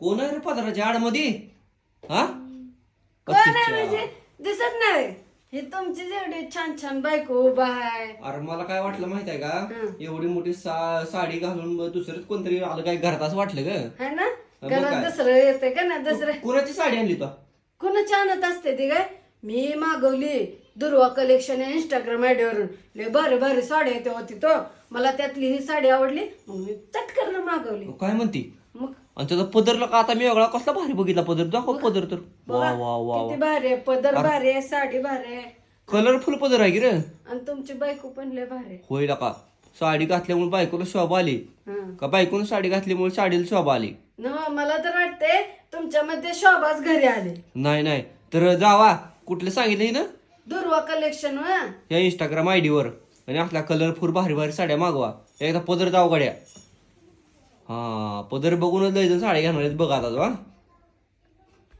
कोण आहे रे पदराच्या आडमध्ये? हा कोण आहे म्हणजे दिसत नाही. हे तुमची जेवढी छान छान बायको उभा आहे. अरे मला काय वाटलं माहित आहे का, एवढी मोठी साडी घालून दुसरंच कोणतरी आलं काय घरात असं वाटलं ग. है ना, मग घरात काय? दुसरं येते का ना दुसरं. कोणाची साडी आणली तू? कुणाची आणत असते ती काय? मी मागवली दुर्वा कलेक्शन इंस्टाग्राम आयडीवरून. लय भारी भारी साडी येते होती तो. मला त्यातली ही साडी आवडली, मग मी चटकन मागवली. काय म्हणती? मग आणि त्याचा पदरला का आता मी वेगळा कसला भारी बघितला पदर. दाखव पदर तर. वा बघा वा वा किती भारी आहे, पदर भारी आहे, साडी भारी आहे. कलरफुल पदर आहे की रे. आणि तुमची बायको पण लय भारी आहे. होईल का? साडी घातल्यामुळे बायकोला शोभा आली हं. का बायकोनं साडी घातल्यामुळे साडीला शोभा आली? न मला तर वाटते तुमच्यामध्ये शोभाच घरी आले. नाही नाही तर जावा कुठलं सांगितलं ना दुर्वा कलेक्शन या इंस्टाग्राम आयडी वर आणि असला कलरफुल भारी भारी साड्या मागवा. एकदा पदर जाऊ गड्या. हा पदर बघूनच लय जण साड्या घेणार आहेत बघा आता.